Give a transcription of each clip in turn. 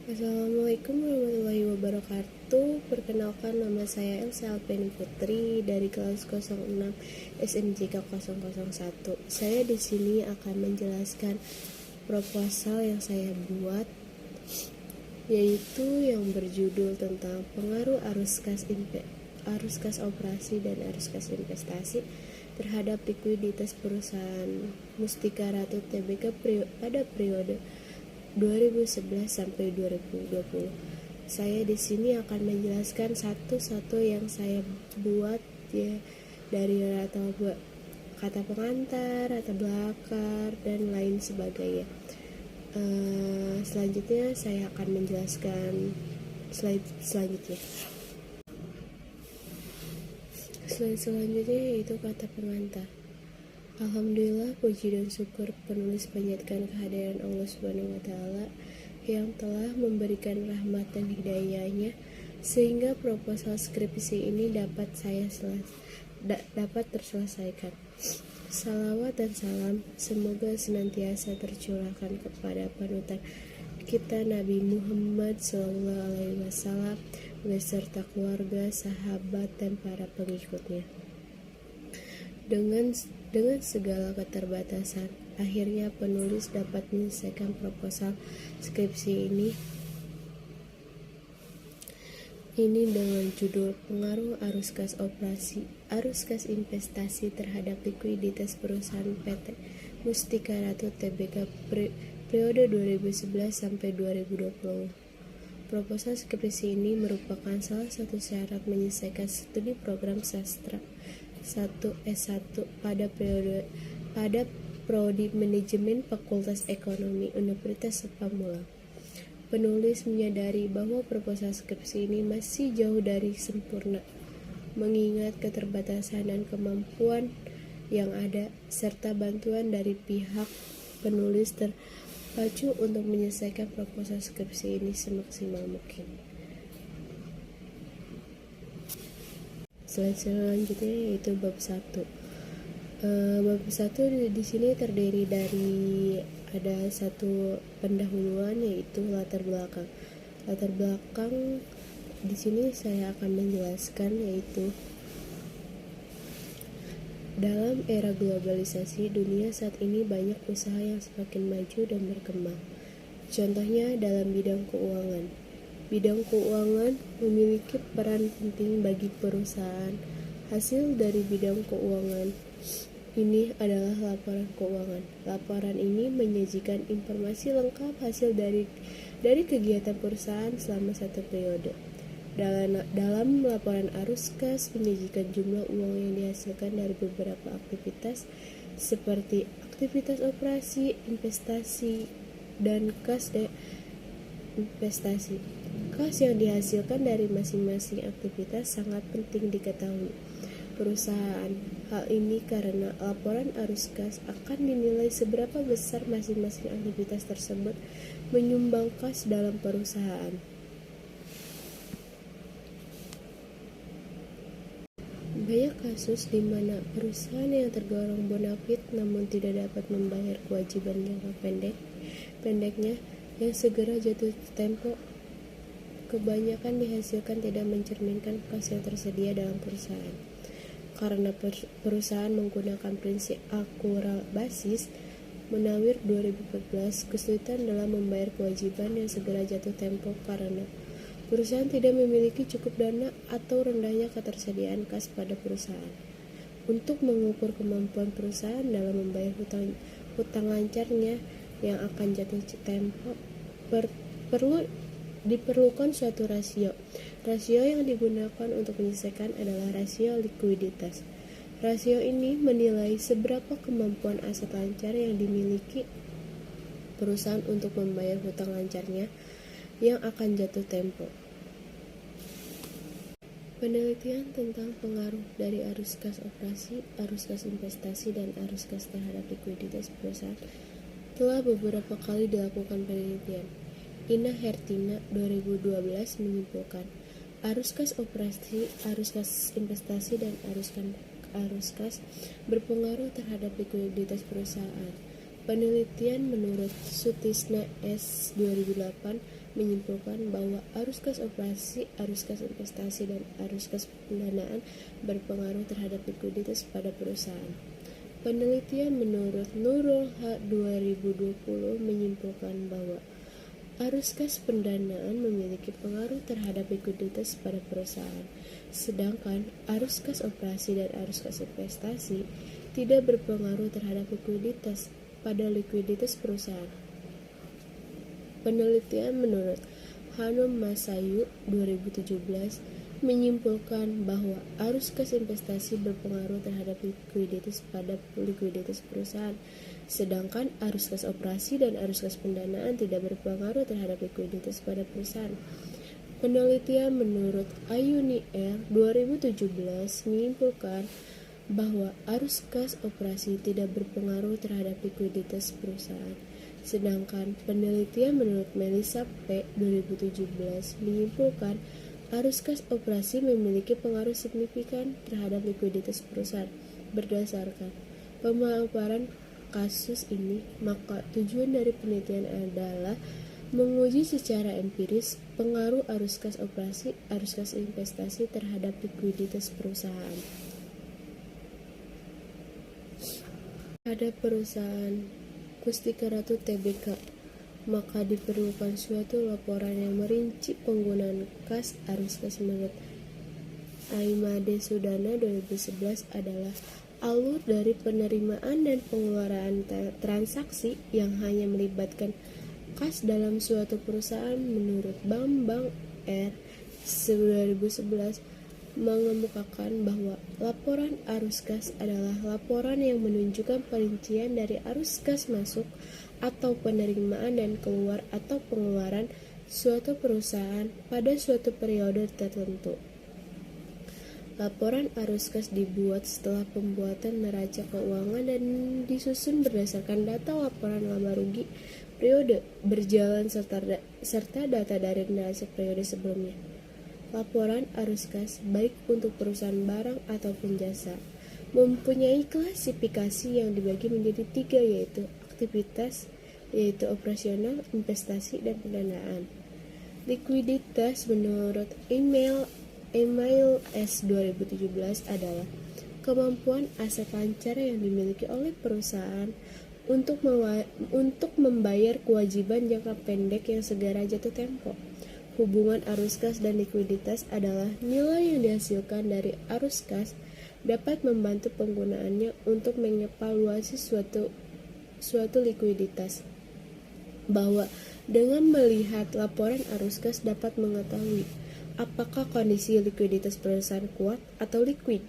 Assalamualaikum warahmatullahi wabarakatuh. Perkenalkan, nama saya Elsa Alpeni Putri dari kelas 06 SMJK 001. Saya di sini akan menjelaskan proposal yang saya buat, yaitu yang berjudul tentang pengaruh arus kas operasi dan arus kas investasi terhadap likuiditas perusahaan Mustika Ratu Tbk pada periode 2011 sampai 2020. Saya di sini akan menjelaskan satu-satu yang saya buat ya, dari kata pengantar, kata belakang, dan lain sebagainya. Selanjutnya saya akan menjelaskan slide selanjutnya. Slide selanjutnya yaitu kata pengantar. Alhamdulillah, puji dan syukur penulis panjatkan kehadiran Allah Subhanahu wa Ta'ala yang telah memberikan rahmat dan hidayahnya sehingga proposal skripsi ini dapat terselesaikan. Salawat dan salam semoga senantiasa tercurahkan kepada panutan kita Nabi Muhammad SAW beserta keluarga, sahabat, dan para pengikutnya. Dengan segala keterbatasan, akhirnya penulis dapat menyelesaikan proposal skripsi ini dengan judul pengaruh arus kas operasi, arus kas investasi terhadap likuiditas perusahaan PT Mustika Ratu Tbk periode 2011 sampai 2020. Proposal skripsi ini merupakan salah satu syarat menyelesaikan studi program sastra 1 S1 pada Prodi Manajemen Fakultas Ekonomi Universitas Pamulang. Penulis menyadari bahwa proposal skripsi ini masih jauh dari sempurna, mengingat keterbatasan dan kemampuan yang ada, serta bantuan dari pihak penulis terpacu untuk menyelesaikan proposal skripsi ini semaksimal mungkin. Slide selanjutnya yaitu bab 1. Bab 1 di sini terdiri dari ada satu pendahuluan yaitu latar belakang. Latar belakang di sini saya akan menjelaskan yaitu dalam era globalisasi dunia saat ini banyak usaha yang semakin maju dan berkembang. Contohnya dalam bidang keuangan. Bidang keuangan memiliki peran penting bagi perusahaan. Hasil dari bidang keuangan ini adalah laporan keuangan. Laporan ini menyajikan informasi lengkap hasil dari kegiatan perusahaan selama satu periode. Dalam laporan arus kas menyajikan jumlah uang yang dihasilkan dari beberapa aktivitas seperti aktivitas operasi, investasi, dan kas investasi. Kas yang dihasilkan dari masing-masing aktivitas sangat penting diketahui perusahaan. Hal ini karena laporan arus kas akan dinilai seberapa besar masing-masing aktivitas tersebut menyumbang kas dalam perusahaan. Banyak kasus di mana perusahaan yang tergolong bonafit namun tidak dapat membayar kewajiban jangka pendeknya yang segera jatuh tempo kebanyakan dihasilkan tidak mencerminkan kas yang tersedia dalam perusahaan. Karena perusahaan menggunakan prinsip akural basis, Munawir 2014 kesulitan dalam membayar kewajiban yang segera jatuh tempo karena perusahaan tidak memiliki cukup dana atau rendahnya ketersediaan kas pada perusahaan. Untuk mengukur kemampuan perusahaan dalam membayar hutang lancarnya yang akan jatuh tempo, diperlukan suatu rasio. Rasio yang digunakan untuk menyelesaikan adalah rasio likuiditas. Rasio ini menilai seberapa kemampuan aset lancar yang dimiliki perusahaan untuk membayar hutang lancarnya yang akan jatuh tempo. Penelitian tentang pengaruh dari arus kas operasi, arus kas investasi, dan arus kas terhadap likuiditas perusahaan telah beberapa kali dilakukan penelitian. Ina Hertina 2012 menyimpulkan arus kas operasi, arus kas investasi, dan arus kas berpengaruh terhadap likuiditas perusahaan. Penelitian menurut Sutisna S. 2008 menyimpulkan bahwa arus kas operasi, arus kas investasi, dan arus kas pendanaan berpengaruh terhadap likuiditas pada perusahaan. Penelitian menurut Nurul H. 2020 menyimpulkan bahwa arus kas pendanaan memiliki pengaruh terhadap likuiditas pada perusahaan, sedangkan arus kas operasi dan arus kas investasi tidak berpengaruh terhadap likuiditas perusahaan. Penelitian menurut Hanum Masayu 2017 menyimpulkan bahwa arus kas investasi berpengaruh terhadap likuiditas perusahaan, sedangkan arus kas operasi dan arus kas pendanaan tidak berpengaruh terhadap likuiditas pada perusahaan. Penelitian menurut Ayuni R. 2017 menyimpulkan bahwa arus kas operasi tidak berpengaruh terhadap likuiditas perusahaan, sedangkan penelitian menurut Melissa P. 2017 menyimpulkan arus kas operasi memiliki pengaruh signifikan terhadap likuiditas perusahaan. Berdasarkan pemaparan kasus ini, maka tujuan dari penelitian adalah menguji secara empiris pengaruh arus kas operasi, arus kas investasi terhadap likuiditas perusahaan. Pada perusahaan Mustika Ratu Tbk, maka diperlukan suatu laporan yang merinci penggunaan kas arus kas menurut Aimade Sudana 2011 adalah alur dari penerimaan dan pengeluaran transaksi yang hanya melibatkan kas dalam suatu perusahaan. Menurut Bambang R. 2011 mengemukakan bahwa laporan arus kas adalah laporan yang menunjukkan perincian dari arus kas masuk atau penerimaan dan keluar atau pengeluaran suatu perusahaan pada suatu periode tertentu. Laporan arus kas dibuat setelah pembuatan neraca keuangan dan disusun berdasarkan data laporan laba rugi periode berjalan serta data dari neraca periode sebelumnya. Laporan arus kas, baik untuk perusahaan barang ataupun jasa, mempunyai klasifikasi yang dibagi menjadi 3, yaitu aktivitas, yaitu operasional, investasi, dan pendanaan. Likuiditas menurut email S 2017 adalah kemampuan aset lancar yang dimiliki oleh perusahaan untuk membayar kewajiban jangka pendek yang segera jatuh tempo. Hubungan arus kas dan likuiditas adalah nilai yang dihasilkan dari arus kas dapat membantu penggunaannya untuk mengevaluasi suatu likuiditas. Bahwa dengan melihat laporan arus kas dapat mengetahui apakah kondisi likuiditas perusahaan kuat atau liquid.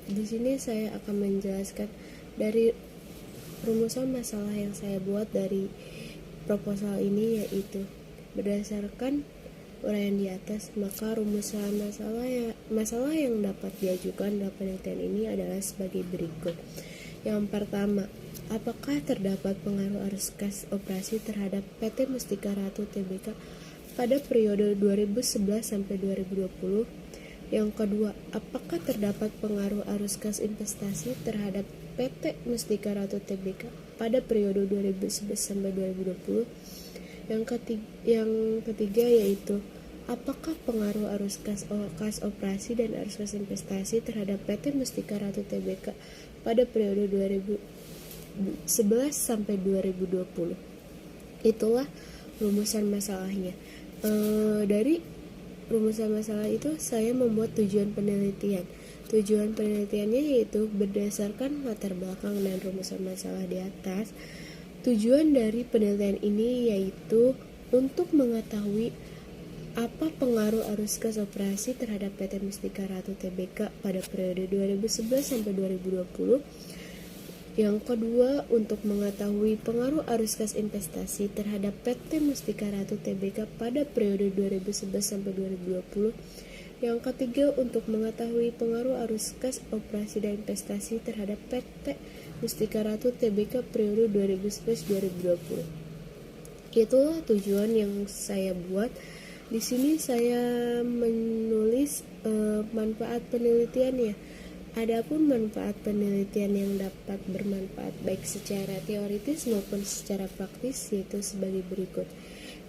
Di sini saya akan menjelaskan dari rumusan masalah yang saya buat dari proposal ini, yaitu berdasarkan uraian di atas, maka rumusan masalah yang dapat diajukan dalam penelitian ini adalah sebagai berikut. Yang pertama, apakah terdapat pengaruh arus kas operasi terhadap PT Mustika Ratu Tbk pada periode 2011 sampai 2020? Yang kedua, apakah terdapat pengaruh arus kas investasi terhadap PT Mustika Ratu Tbk pada periode 2011 sampai 2020? Yang ketiga yaitu apakah pengaruh arus kas operasi dan arus kas investasi terhadap PT Mustika Ratu Tbk pada periode 2011 sampai 2020? Itulah rumusan masalahnya. Dari rumusan masalah itu saya membuat tujuan penelitian. Tujuan penelitiannya yaitu berdasarkan latar belakang dan rumusan masalah di atas. Tujuan dari penelitian ini yaitu untuk mengetahui apa pengaruh arus kas operasi terhadap PT Mustika Ratu Tbk pada periode 2011 sampai 2020. Yang kedua, untuk mengetahui pengaruh arus kas investasi terhadap PT Mustika Ratu Tbk pada periode 2011 sampai 2020. Yang ketiga, untuk mengetahui pengaruh arus kas operasi dan investasi terhadap PT Mustika Ratu Tbk periode 2011-2020. Itulah tujuan yang saya buat. Di sini saya menulis manfaat penelitiannya. Adapun manfaat penelitian yang dapat bermanfaat baik secara teoritis maupun secara praktis yaitu sebagai berikut.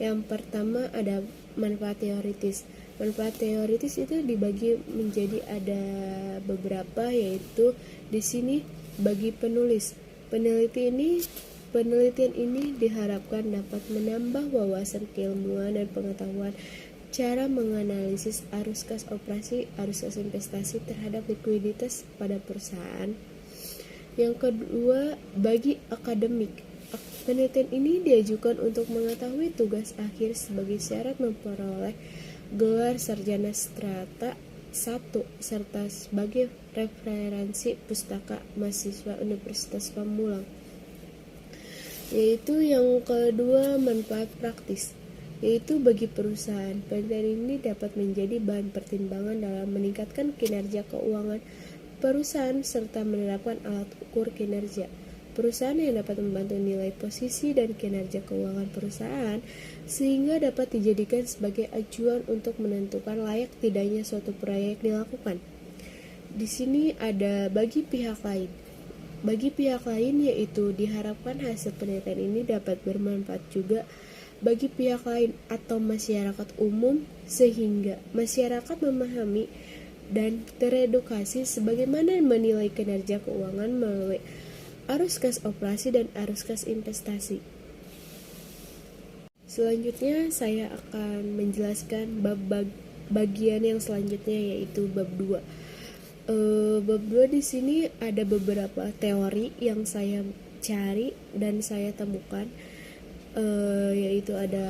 Yang pertama ada manfaat teoritis. Manfaat teoritis itu dibagi menjadi ada beberapa, yaitu di sini bagi penulis. Penelitian ini diharapkan dapat menambah wawasan keilmuan dan pengetahuan cara menganalisis arus kas operasi, arus kas investasi terhadap likuiditas pada perusahaan. Yang kedua, bagi akademik. Penelitian ini diajukan untuk mengetahui tugas akhir sebagai syarat memperoleh gelar sarjana strata 1 serta sebagai referensi pustaka mahasiswa Universitas Pamulang. Yaitu yang kedua, manfaat praktis, yaitu bagi perusahaan. Penelitian ini dapat menjadi bahan pertimbangan dalam meningkatkan kinerja keuangan perusahaan serta menerapkan alat ukur kinerja perusahaan yang dapat membantu nilai posisi dan kinerja keuangan perusahaan sehingga dapat dijadikan sebagai acuan untuk menentukan layak tidaknya suatu proyek dilakukan. Di sini ada bagi pihak lain. Bagi pihak lain yaitu diharapkan hasil penelitian ini dapat bermanfaat juga bagi pihak lain atau masyarakat umum sehingga masyarakat memahami dan teredukasi sebagaimana menilai kinerja keuangan melalui arus kas operasi dan arus kas investasi. Selanjutnya saya akan menjelaskan bagian yang selanjutnya yaitu bab 2. Bab 2 di sini ada beberapa teori yang saya cari dan saya temukan, yaitu ada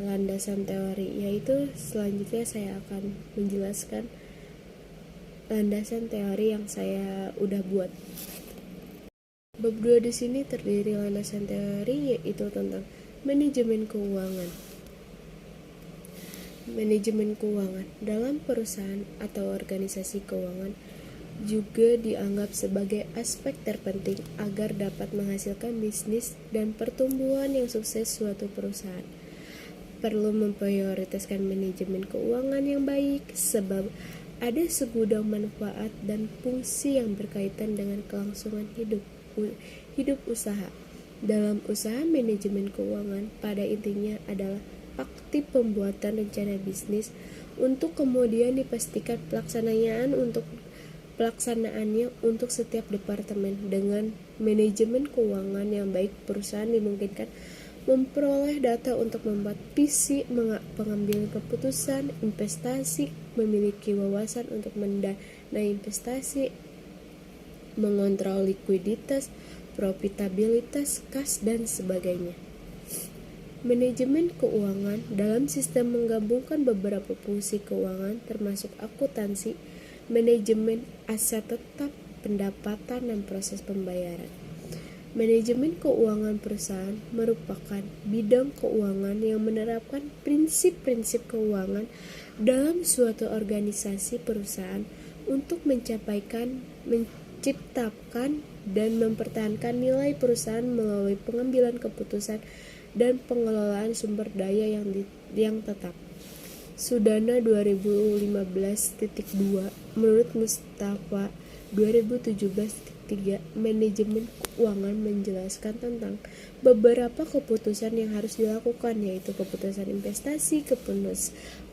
landasan teori, yaitu selanjutnya saya akan menjelaskan landasan teori yang saya udah buat. Bab 2 di sini terdiri landasan teori yaitu tentang manajemen keuangan. Manajemen keuangan dalam perusahaan atau organisasi keuangan juga dianggap sebagai aspek terpenting agar dapat menghasilkan bisnis dan pertumbuhan yang sukses suatu perusahaan. Perlu memprioritaskan manajemen keuangan yang baik sebab ada segudang manfaat dan fungsi yang berkaitan dengan kelangsungan hidup usaha. Dalam usaha, manajemen keuangan pada intinya adalah aktif pembuatan rencana bisnis untuk kemudian dipastikan pelaksanaannya untuk setiap departemen. Dengan manajemen keuangan yang baik, perusahaan dimungkinkan memperoleh data untuk membuat visi, pengambilan keputusan investasi, memiliki wawasan untuk mendanai investasi, mengontrol likuiditas, profitabilitas, kas, dan sebagainya. Manajemen keuangan dalam sistem menggabungkan beberapa fungsi keuangan termasuk akuntansi, manajemen aset tetap, pendapatan, dan proses pembayaran. Manajemen keuangan perusahaan merupakan bidang keuangan yang menerapkan prinsip-prinsip keuangan dalam suatu organisasi perusahaan untuk menciptakan dan mempertahankan nilai perusahaan melalui pengambilan keputusan dan pengelolaan sumber daya yang tetap. Sudana 2015.2 menurut Mustafa 2017.3 manajemen keuangan menjelaskan tentang beberapa keputusan yang harus dilakukan, yaitu keputusan investasi,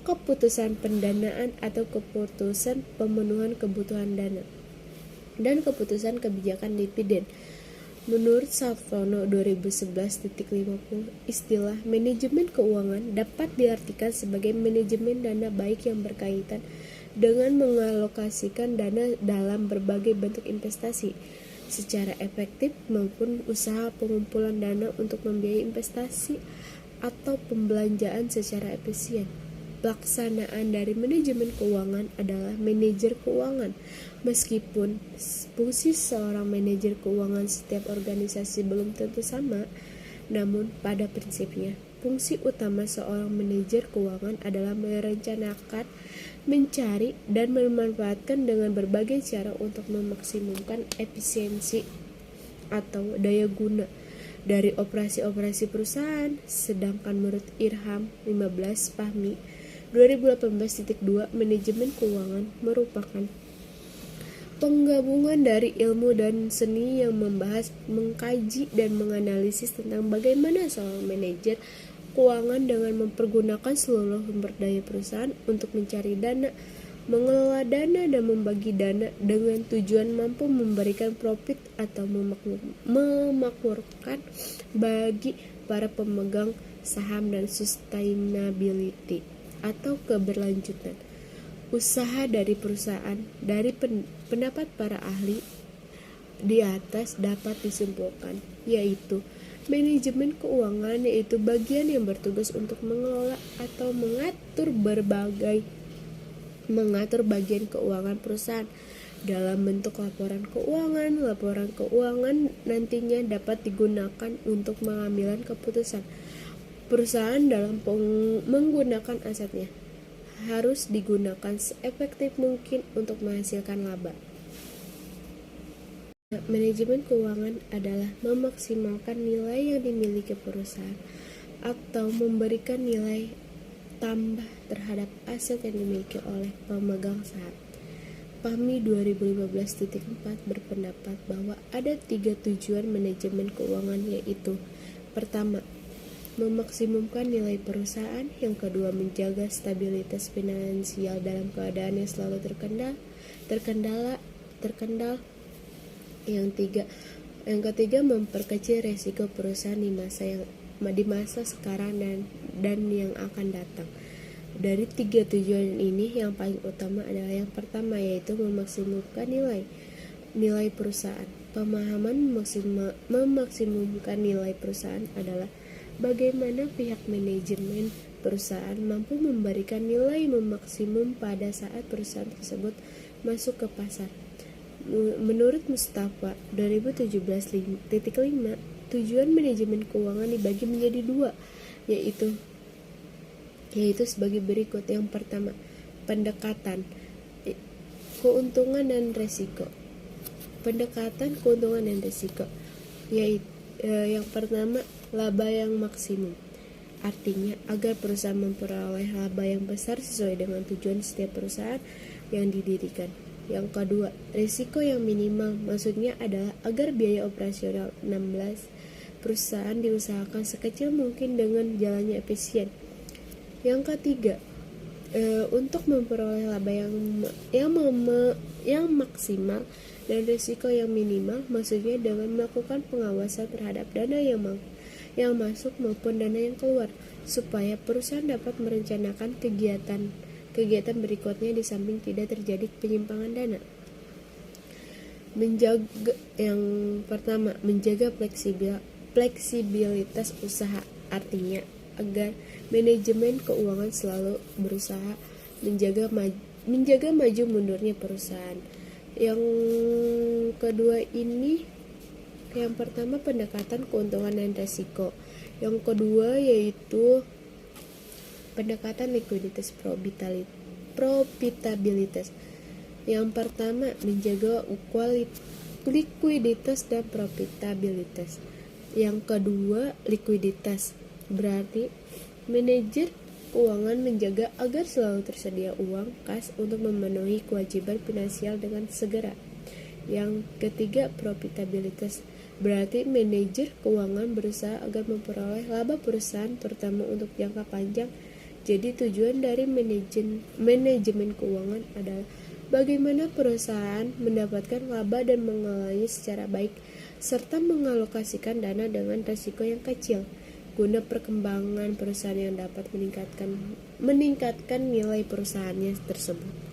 keputusan pendanaan atau keputusan pemenuhan kebutuhan dana, dan keputusan kebijakan dividen. Menurut Sartono 2011.50, istilah manajemen keuangan dapat diartikan sebagai manajemen dana baik yang berkaitan dengan mengalokasikan dana dalam berbagai bentuk investasi secara efektif maupun usaha pengumpulan dana untuk membiayai investasi atau pembelanjaan secara efisien. Pelaksanaan dari manajemen keuangan adalah manajer keuangan. Meskipun fungsi seorang manajer keuangan setiap organisasi belum tentu sama, namun pada prinsipnya fungsi utama seorang manajer keuangan adalah merencanakan, mencari, dan memanfaatkan dengan berbagai cara untuk memaksimumkan efisiensi atau daya guna dari operasi-operasi perusahaan. Sedangkan menurut Irham 15 Fahmi 2018.2 manajemen keuangan merupakan penggabungan dari ilmu dan seni yang membahas, mengkaji, dan menganalisis tentang bagaimana seorang manajer keuangan dengan mempergunakan seluruh sumber daya perusahaan untuk mencari dana, mengelola dana, dan membagi dana dengan tujuan mampu memberikan profit atau memakmurkan bagi para pemegang saham dan sustainability atau keberlanjutan usaha dari perusahaan. Dari pendapat para ahli di atas dapat disimpulkan, yaitu manajemen keuangan yaitu bagian yang bertugas untuk mengelola atau mengatur bagian keuangan perusahaan dalam bentuk laporan keuangan. Laporan keuangan nantinya dapat digunakan untuk mengambil keputusan perusahaan dalam menggunakan asetnya. Harus digunakan seefektif mungkin untuk menghasilkan laba. Manajemen keuangan adalah memaksimalkan nilai yang dimiliki perusahaan atau memberikan nilai tambah terhadap aset yang dimiliki oleh pemegang saham. PAMI 2015.4 berpendapat bahwa ada 3 tujuan manajemen keuangan, yaitu: pertama, memaksimumkan nilai perusahaan; yang kedua, menjaga stabilitas finansial dalam keadaan yang selalu terkendal; yang ketiga, memperkecil resiko perusahaan di masa sekarang dan yang akan datang. Dari 3 tujuan ini, yang paling utama adalah yang pertama, yaitu memaksimumkan nilai perusahaan. Pemahaman memaksimumkan nilai perusahaan adalah bagaimana pihak manajemen perusahaan mampu memberikan nilai maksimum pada saat perusahaan tersebut masuk ke pasar. Menurut Mustafa 2017.5, tujuan manajemen keuangan dibagi menjadi 2, yaitu sebagai berikut. Yang pertama, pendekatan keuntungan dan risiko. Pendekatan keuntungan dan risiko, yaitu yang pertama, laba yang maksimum. Artinya agar perusahaan memperoleh laba yang besar sesuai dengan tujuan setiap perusahaan yang didirikan. Yang kedua, risiko yang minimal. Maksudnya adalah agar biaya operasional 16 perusahaan diusahakan sekecil mungkin dengan jalannya efisien. Yang ketiga, untuk memperoleh laba yang maksimal dan risiko yang minimal, maksudnya dengan melakukan pengawasan terhadap dana yang masuk maupun dana yang keluar, supaya perusahaan dapat merencanakan kegiatan berikutnya di samping tidak terjadi penyimpangan dana. Yang pertama, menjaga fleksibilitas usaha. Artinya agar manajemen keuangan selalu berusaha menjaga maju mundurnya perusahaan. Yang kedua ini, yang pertama pendekatan keuntungan dan risiko. Yang kedua yaitu pendekatan likuiditas profitabilitas. Yang pertama, menjaga likuiditas dan profitabilitas. Yang kedua, likuiditas. Berarti manajer keuangan menjaga agar selalu tersedia uang kas untuk memenuhi kewajiban finansial dengan segera. Yang ketiga, profitabilitas. Berarti manajer keuangan berusaha agar memperoleh laba perusahaan terutama untuk jangka panjang. Jadi tujuan dari manajemen keuangan adalah bagaimana perusahaan mendapatkan laba dan mengelolanya secara baik, serta mengalokasikan dana dengan risiko yang kecil guna perkembangan perusahaan yang dapat meningkatkan nilai perusahaannya tersebut.